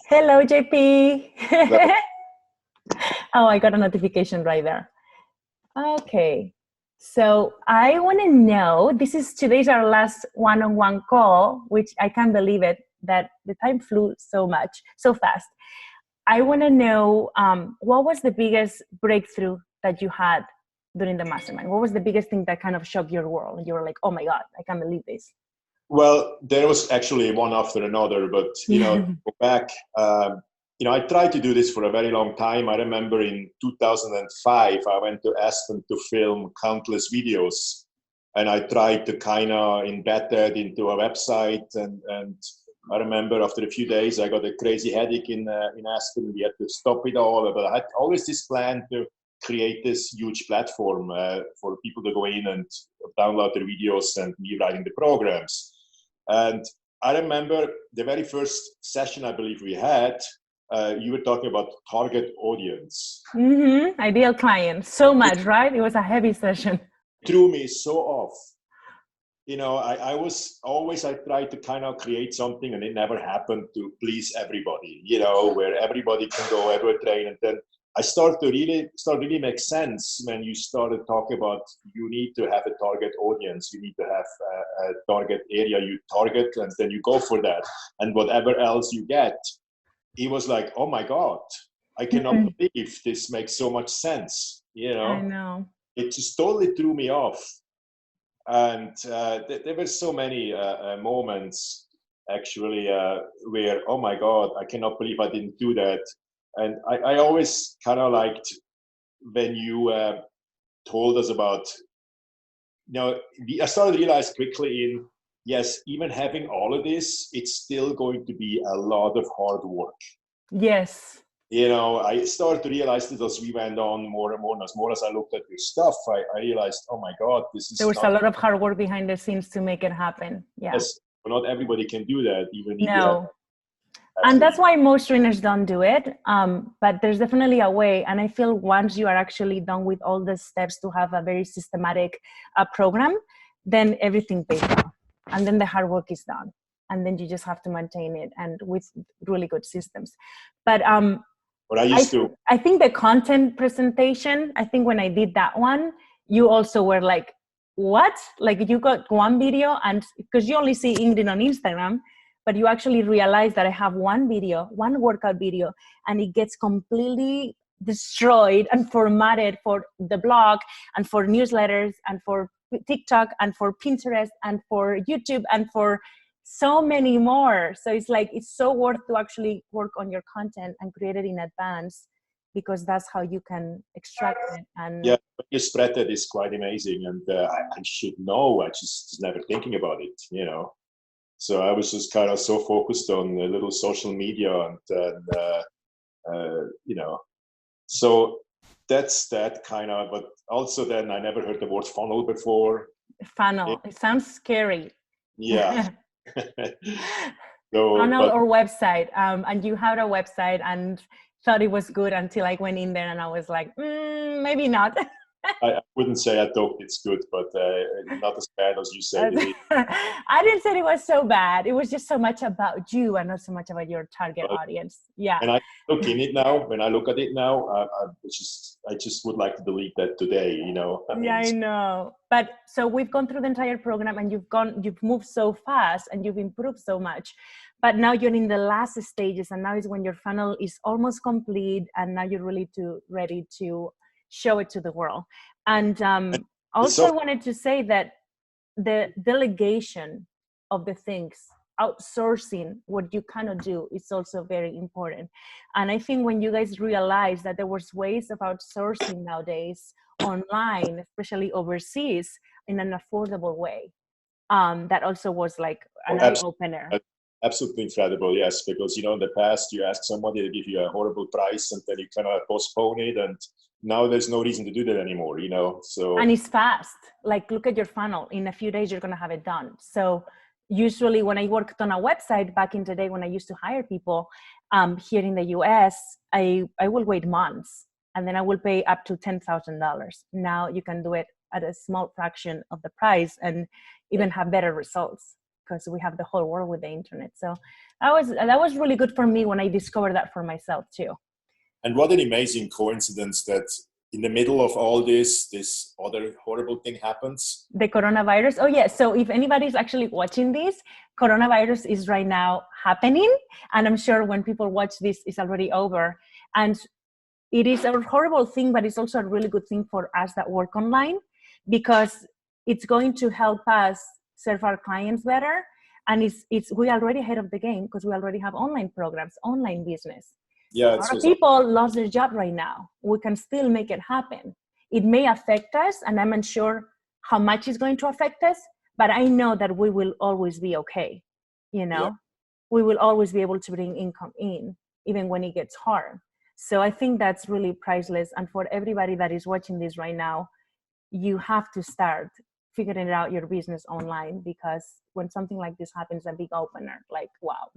Hello, JP. Hello. Oh, I got a notification right there. Okay. So I want to know, today's our last one-on-one call, which I can't believe it, that the time flew so fast. I want to know, what was the biggest breakthrough that you had during the mastermind? What was the biggest thing that kind of shocked your world? And you were like, oh my God, I can't believe this. Well, there was actually one after another, but go back. I tried to do this for a very long time. I remember in 2005, I went to Aspen to film countless videos, and I tried to kind of embed that into a website. And I remember after a few days, I got a crazy headache in Aspen. We had to stop it all. But I had always this plan to create this huge platform for people to go in and download their videos and me writing the programs. And I remember the very first session I believe we had, you were talking about target audience. Mm-hmm. Ideal client. So much, right? It was a heavy session. It threw me so off. I tried to kind of create something, and it never happened to please everybody, where everybody can go everywhere train. And then I start really make sense when you started talking about you need to have a target audience, you need to have a target area you target, and then you go for that. And whatever else you get, it was like, oh my God, I cannot believe this makes so much sense. I know. It just totally threw me off. And there were so many moments actually where, oh my God, I cannot believe I didn't do that. And I always kind of liked when you told us about, I started to realize quickly yes, even having all of this, it's still going to be a lot of hard work. Yes. I started to realize that as we went on more and more as I looked at your stuff, I realized, oh my God, there was a lot of hard work behind the scenes to make it happen. Yeah. Yes, but not everybody can do that, even if no. And that's why most trainers don't do it. But there's definitely a way. And I feel once you are actually done with all the steps to have a very systematic program, then everything pays off. And then the hard work is done. And then you just have to maintain it, and with really good systems. But I think the content presentation, I think when I did that one, you also were like, what? Like you got one video, and because you only see Ingrid on Instagram, but you actually realize that I have one workout video, and it gets completely destroyed and formatted for the blog and for newsletters and for TikTok and for Pinterest and for YouTube and for so many more. So it's so worth to actually work on your content and create it in advance, because that's how you can extract it. And yeah, your spread that is quite amazing, and I should know. I just never thinking about it, So I was just kind of so focused on a little social media, and so that's that kind of. But also, then I never heard the word funnel before. Funnel. It sounds scary. Yeah. Funnel or website. And you had a website and thought it was good until I went in there and I was like, maybe not. I wouldn't say I thought it's good, but not as bad as you say. I didn't say it was so bad. It was just so much about you and not so much about your target audience. Yeah. And I look in it now. When I look at it now, I just would like to delete that today. I know. But so we've gone through the entire program, and you've moved so fast, and you've improved so much. But now you're in the last stages, and now is when your funnel is almost complete, and now you're really ready to show it to the world. And also I wanted to say that the delegation of the things, outsourcing what you cannot do, is also very important. And I think when you guys realized that there was ways of outsourcing nowadays online, especially overseas, in an affordable way, that also was like an eye-opener. Absolutely incredible, yes, because in the past you ask somebody to give you a horrible price, and then you cannot postpone it, and now there's no reason to do that anymore, so. And it's fast. Like, look at your funnel. In a few days, you're going to have it done. So usually when I worked on a website back in the day, when I used to hire people here in the US, I will wait months, and then I will pay up to $10,000. Now you can do it at a small fraction of the price and even have better results, because we have the whole world with the internet. So That was really good for me when I discovered that for myself too. And what an amazing coincidence that in the middle of all this other horrible thing happens. The coronavirus. Oh yeah. So if anybody's actually watching this, coronavirus is right now happening. And I'm sure when people watch this, it's already over. And it is a horrible thing, but it's also a really good thing for us that work online, because it's going to help us serve our clients better. And we're already ahead of the game because we already have online programs, online business. Yeah, a lot of people lost their job right now. We can still make it happen. It may affect us, and I'm unsure how much it's going to affect us, but I know that we will always be okay. We will always be able to bring income in, even when it gets hard. So I think that's really priceless. And for everybody that is watching this right now, you have to start figuring out your business online, because when something like this happens, a big opener, like, wow.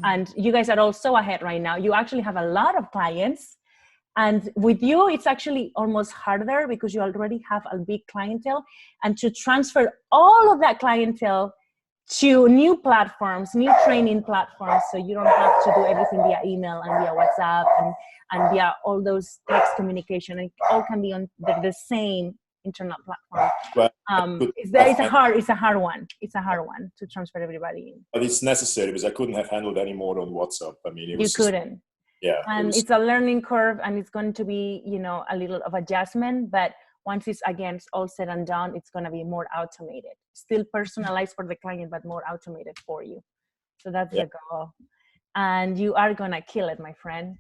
And you guys are all so ahead right now. You actually have a lot of clients. And with you, it's actually almost harder because you already have a big clientele. And to transfer all of that clientele to new platforms, new training platforms, so you don't have to do everything via email and via WhatsApp and via all those text communication. It all can be on the same internet platform. Well, it's a hard one. It's a hard one to transfer everybody in. But it's necessary, because I couldn't have handled any more on WhatsApp. I mean, you couldn't. Yeah. And it's a learning curve, and it's going to be, a little of adjustment, but once it's all said and done, it's going to be more automated, still personalized for the client, but more automated for you. So that's the goal. And you are going to kill it, my friend.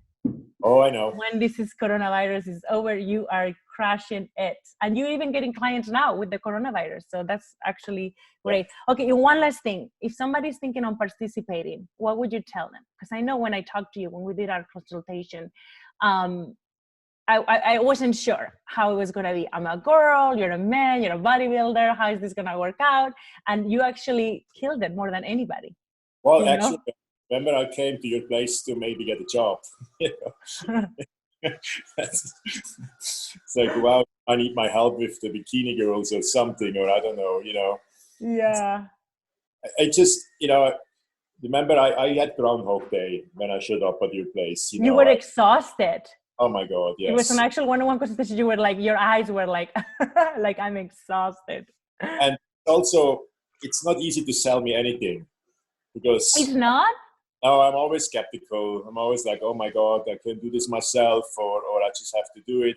Oh, I know. When this coronavirus is over, you are crushing it. And you're even getting clients now with the coronavirus. So that's actually great. Okay, one last thing. If somebody's thinking on participating, what would you tell them? Because I know when I talked to you, when we did our consultation, I wasn't sure how it was going to be. I'm a girl, you're a man, you're a bodybuilder. How is this going to work out? And you actually killed it more than anybody. Well, actually, remember I came to your place to maybe get a job. It's like, wow, I need my help with the bikini girls or something, or I don't know, Yeah. I just, remember I had Groundhog Day when I showed up at your place. You were exhausted. Oh my God, yes. It was an actual one-on-one consultation. You were like, your eyes were like, like, I'm exhausted. And also, it's not easy to sell me anything, because... It's not? No, I'm always skeptical. I'm always like, oh my God, I can do this myself, or I just have to do it.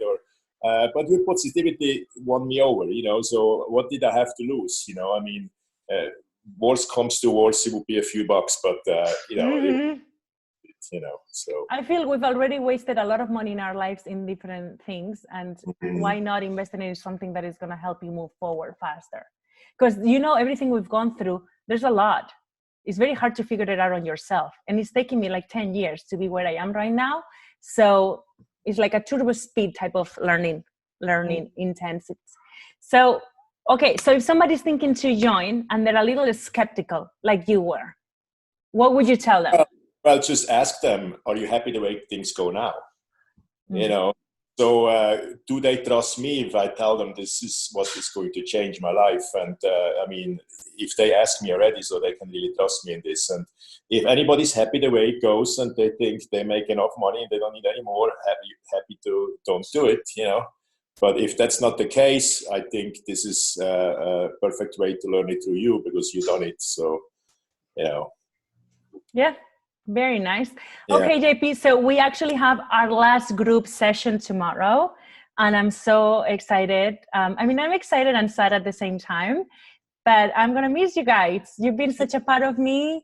But your positivity won me over, so what did I have to lose? I mean, worst comes to worst, it would be a few bucks, but, so. I feel we've already wasted a lot of money in our lives in different things. And why not invest in something that is going to help you move forward faster? Because, everything we've gone through, there's a lot. It's very hard to figure it out on yourself. And it's taking me like 10 years to be where I am right now. So it's like a turbo speed type of learning intensity. So, okay. So if somebody's thinking to join and they're a little skeptical like you were, what would you tell them? Well, just ask them, are you happy the way things go now? So do they trust me if I tell them this is what is going to change my life? And I mean, if they ask me already, so they can really trust me in this. And if anybody's happy the way it goes and they think they make enough money and they don't need any more, happy to don't do it, But if that's not the case, I think this is a perfect way to learn it through you, because you've done it. So, Yeah. Very nice. Okay, JP. So we actually have our last group session tomorrow, and I'm so excited. I'm excited and sad at the same time, but I'm going to miss you guys. You've been such a part of me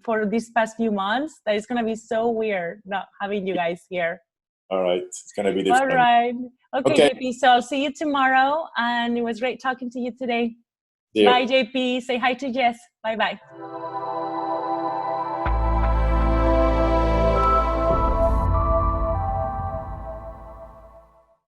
for these past few months that it's going to be so weird not having you guys here. All right. It's going to be different. All right. Okay, JP. So I'll see you tomorrow, and it was great talking to you today. Bye, JP. Say hi to Jess. Bye-bye.